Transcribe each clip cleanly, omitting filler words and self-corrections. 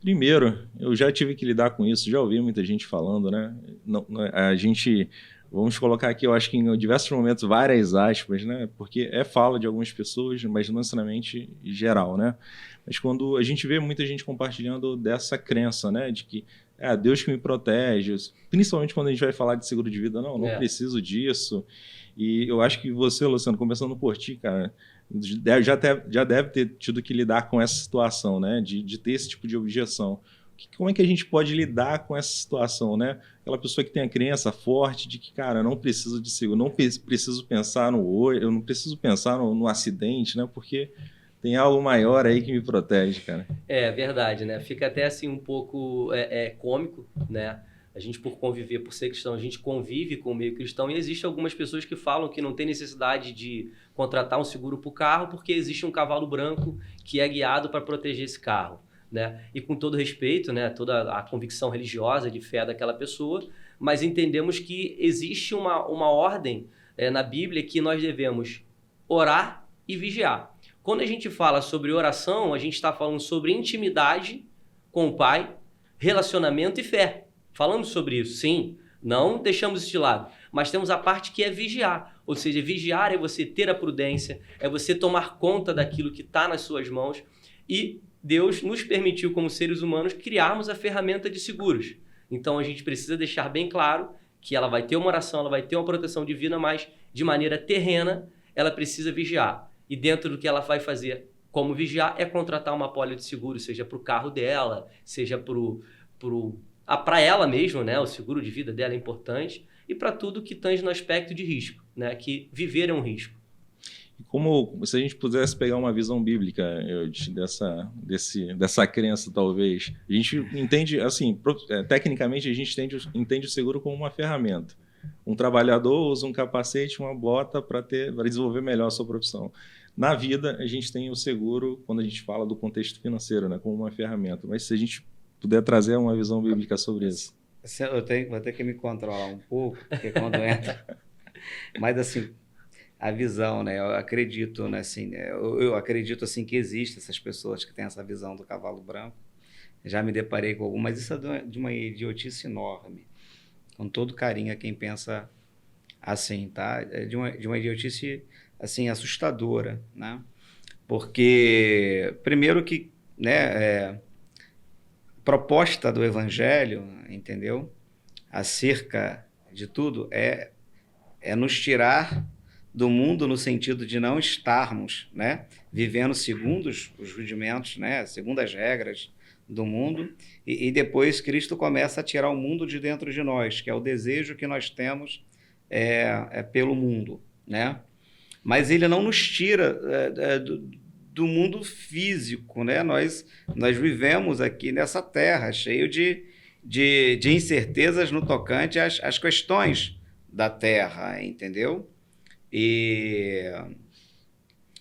Primeiro, eu já tive que lidar com isso, já ouvi muita gente falando, né? A gente, vamos colocar aqui, eu acho que em diversos momentos, várias aspas, né? Porque é fala de algumas pessoas, mas não necessariamente geral, né? Mas quando a gente vê muita gente compartilhando dessa crença, né? De que é Deus que me protege, principalmente quando a gente vai falar de seguro de vida, não preciso disso. E eu acho que você, Luciano, começando por ti, cara, já deve ter tido que lidar com essa situação, né? De ter esse tipo de objeção. Como é que a gente pode lidar com essa situação, né? Aquela pessoa que tem a crença forte de que, cara, eu não preciso de seguro, não preciso pensar no hoje, eu não preciso pensar no acidente, né? Porque tem algo maior aí que me protege, cara. É verdade, né? Fica até assim um pouco cômico, né? A gente, por conviver, por ser cristão, a gente convive com o meio cristão e existem algumas pessoas que falam que não tem necessidade de contratar um seguro para o carro porque existe um cavalo branco que é guiado para proteger esse carro, né? E com todo respeito, né? Toda a convicção religiosa de fé daquela pessoa, mas entendemos que existe uma ordem na Bíblia que nós devemos orar e vigiar. Quando a gente fala sobre oração, a gente está falando sobre intimidade com o Pai, relacionamento e fé. Falamos sobre isso, sim, não deixamos isso de lado, mas temos a parte que é vigiar, ou seja, vigiar é você ter a prudência, é você tomar conta daquilo que está nas suas mãos e Deus nos permitiu como seres humanos criarmos a ferramenta de seguros. Então a gente precisa deixar bem claro que ela vai ter uma oração, ela vai ter uma proteção divina, mas de maneira terrena ela precisa vigiar. E dentro do que ela vai fazer como vigiar é contratar uma apólice de seguro, seja para o carro dela, seja para ela mesmo, né? O seguro de vida dela é importante, e para tudo que tange no aspecto de risco, né? Que viver é um risco. E como se a gente pudesse pegar uma visão bíblica dessa crença, talvez, a gente entende, assim, tecnicamente a gente entende o seguro como uma ferramenta. Um trabalhador usa um capacete, uma bota para desenvolver melhor a sua profissão. Na vida, a gente tem o seguro, quando a gente fala do contexto financeiro, né, como uma ferramenta. Mas se a gente puder trazer uma visão bíblica sobre isso. Vou ter que me controlar um pouco, porque quando entra... Mas, assim, a visão, né? Eu acredito, né, assim, eu acredito assim, que existem essas pessoas que têm essa visão do cavalo branco. Já me deparei com algumas, mas isso é de uma idiotice enorme. Com todo carinho a quem pensa assim, tá? É de uma idiotice, assim, assustadora, né? Porque, primeiro que, né, proposta do Evangelho, entendeu? Acerca de tudo é nos tirar do mundo no sentido de não estarmos, né, vivendo segundo os rudimentos, né, segundo as regras do mundo, e depois Cristo começa a tirar o mundo de dentro de nós, que é o desejo que nós temos pelo mundo, né? Mas ele não nos tira do mundo físico, né? Nós vivemos aqui nessa terra cheio de incertezas no tocante às questões da terra, entendeu? E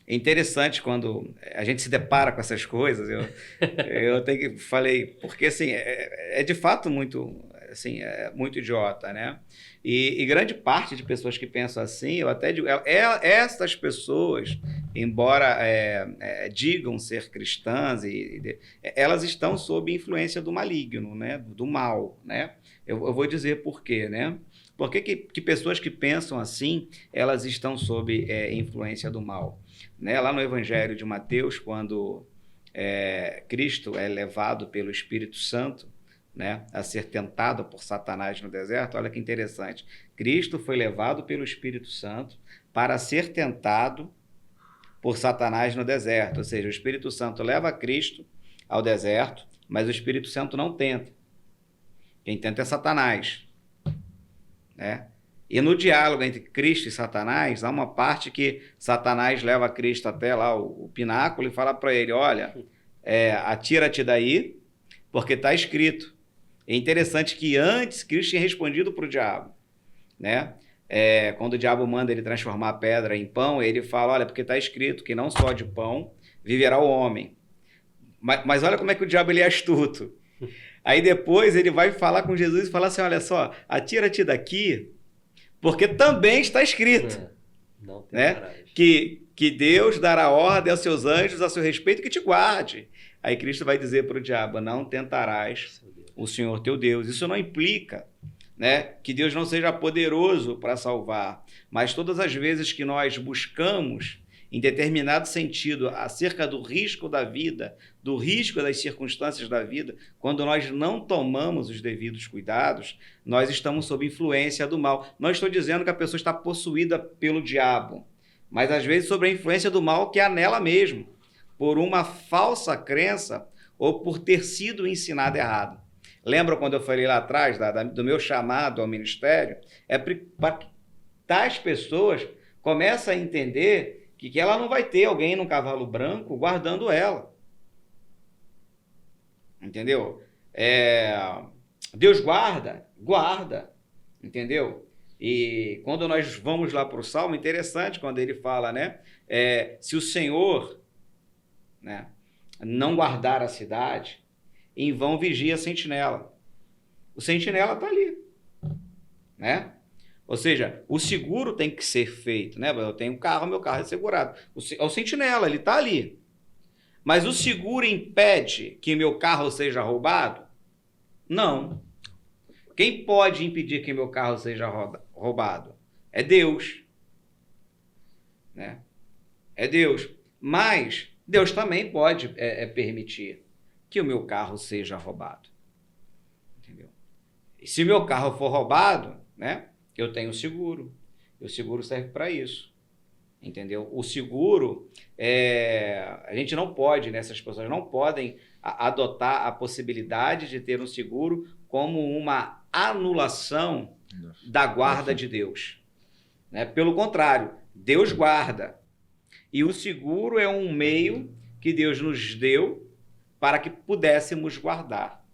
é interessante quando a gente se depara com essas coisas, eu falei, porque assim, é de fato muito, assim, muito idiota, né? E grande parte de pessoas que pensam assim, eu até digo, essas pessoas, embora digam ser cristãs, elas estão sob influência do maligno, né? Do mal, né? Eu vou dizer por quê, né? Por que pessoas que pensam assim, elas estão sob influência do mal? Né? Lá no Evangelho de Mateus, quando Cristo é levado pelo Espírito Santo, né, a ser tentado por Satanás no deserto, olha que interessante. Cristo foi levado pelo Espírito Santo para ser tentado por Satanás no deserto. Ou seja, o Espírito Santo leva Cristo ao deserto, mas o Espírito Santo não tenta. Quem tenta é Satanás. Né? E no diálogo entre Cristo e Satanás, há uma parte que Satanás leva Cristo até lá o pináculo e fala para ele, olha, atira-te daí, porque está escrito. É interessante que antes Cristo tinha respondido para o diabo. Né? Quando o diabo manda ele transformar a pedra em pão, ele fala, olha, porque está escrito que não só de pão viverá o homem. Mas olha como é que o diabo ele é astuto. Aí depois ele vai falar com Jesus e falar assim, olha só, atira-te daqui, porque também está escrito, né? Que Deus dará ordem aos seus anjos a seu respeito que te guarde. Aí Cristo vai dizer para o diabo, não tentarás o Senhor teu Deus. Isso não implica, né, que Deus não seja poderoso para salvar, mas todas as vezes que nós buscamos, em determinado sentido, acerca do risco da vida, do risco das circunstâncias da vida, quando nós não tomamos os devidos cuidados, nós estamos sob influência do mal. Não estou dizendo que a pessoa está possuída pelo diabo, mas às vezes sob a influência do mal que há nela mesmo, por uma falsa crença ou por ter sido ensinado errado. Lembra quando eu falei lá atrás do meu chamado ao ministério? É para que tais pessoas comecem a entender que ela não vai ter alguém num cavalo branco guardando ela. Entendeu? Deus guarda, entendeu? E quando nós vamos lá para o Salmo, interessante quando ele fala, né? Se o Senhor, né, não guardar a cidade, em vão vigia a sentinela. O sentinela está ali, né? Ou seja, o seguro tem que ser feito, né? Eu tenho um carro, meu carro é segurado. O sentinela, ele está ali. Mas o seguro impede que meu carro seja roubado? Não. Quem pode impedir que meu carro seja roubado? É Deus. Né? É Deus. Mas Deus também pode permitir que o meu carro seja roubado. Entendeu? E se meu carro for roubado, né? Eu tenho seguro. E o seguro serve para isso. Entendeu? O seguro, a gente não pode, né? Essas pessoas não podem adotar a possibilidade de ter um seguro como uma anulação da guarda de Deus. Né? Pelo contrário, Deus guarda. E o seguro é um meio que Deus nos deu para que pudéssemos guardar.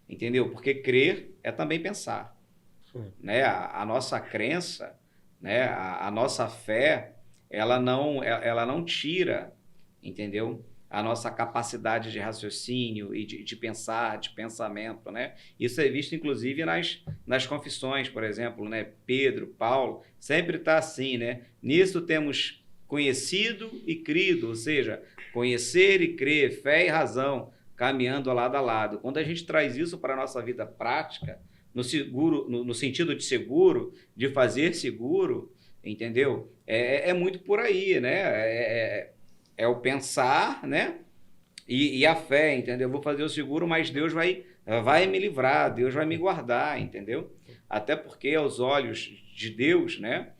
Entendeu? Porque crer é também pensar. Né? A nossa crença, né? A nossa fé, ela não tira, entendeu? A nossa capacidade de raciocínio e de pensar, de pensamento, né? Isso é visto, inclusive, nas confissões, por exemplo, né? Pedro, Paulo, sempre está assim, né? Nisso temos conhecido e crido, ou seja, conhecer e crer, fé e razão, caminhando lado a lado. Quando a gente traz isso para a nossa vida prática, no sentido de seguro, de fazer seguro, entendeu? É muito por aí, né? É o pensar, né? E a fé, entendeu? Eu vou fazer o seguro, mas Deus vai me livrar, Deus vai me guardar, entendeu? Até porque aos olhos de Deus, né?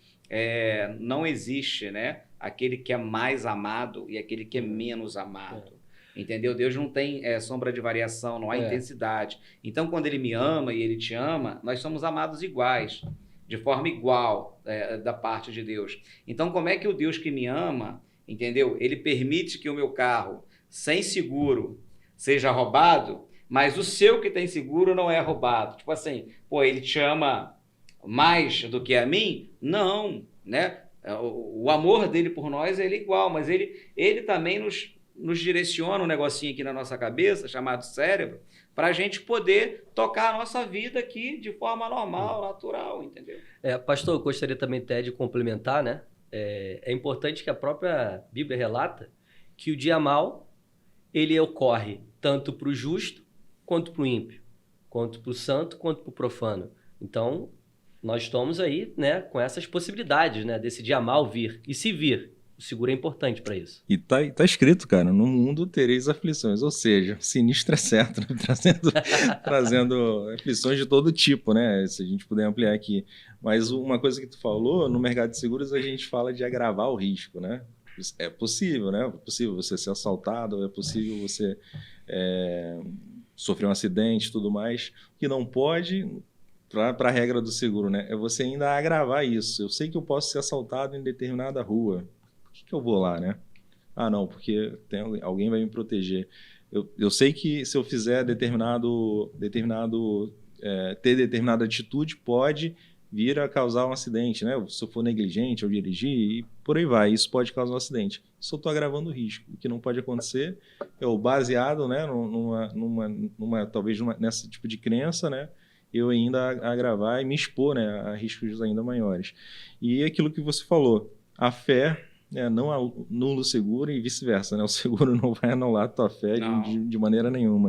Não existe, né? Aquele que é mais amado e aquele que é menos amado. Entendeu? Deus não tem sombra de variação, não há intensidade. Então, quando Ele me ama e Ele te ama, nós somos amados iguais, de forma igual da parte de Deus. Então, como é que o Deus que me ama, entendeu? Ele permite que o meu carro, sem seguro, seja roubado, mas o seu que tem seguro não é roubado. Tipo assim, Ele te ama mais do que a mim? Não, né? O amor dele por nós, ele é igual, mas ele também nos direciona um negocinho aqui na nossa cabeça, chamado cérebro, para a gente poder tocar a nossa vida aqui de forma normal, natural, entendeu? Pastor, eu gostaria também até de complementar, né? É importante que a própria Bíblia relata que o dia mau, ele ocorre tanto para o justo quanto para o ímpio, quanto para o santo quanto para o profano. Então, nós estamos aí, né, com essas possibilidades, né, desse dia mau vir. E se vir, o seguro é importante para isso. E tá escrito, cara, no mundo tereis aflições, ou seja, sinistro é certo, né? trazendo aflições de todo tipo, né? Se a gente puder ampliar aqui. Mas uma coisa que tu falou, no mercado de seguros a gente fala de agravar o risco, né? É possível, né? É possível você ser assaltado, é possível você sofrer um acidente e tudo mais. O que não pode, para a regra do seguro, né? É você ainda agravar isso. Eu sei que eu posso ser assaltado em determinada rua. Por que eu vou lá, né? Ah, não, porque alguém vai me proteger. Eu sei que se eu fizer ter determinada atitude, pode vir a causar um acidente, né? Se eu for negligente ao dirigir, e por aí vai, isso pode causar um acidente. Isso eu estou agravando o risco. O que não pode acontecer é o baseado, né, talvez nesse tipo de crença, né? Eu ainda agravar e me expor, né, a riscos ainda maiores. E aquilo que você falou, a fé, Não anula o seguro e vice-versa, né? O seguro não vai anular a tua fé Não. de maneira nenhuma.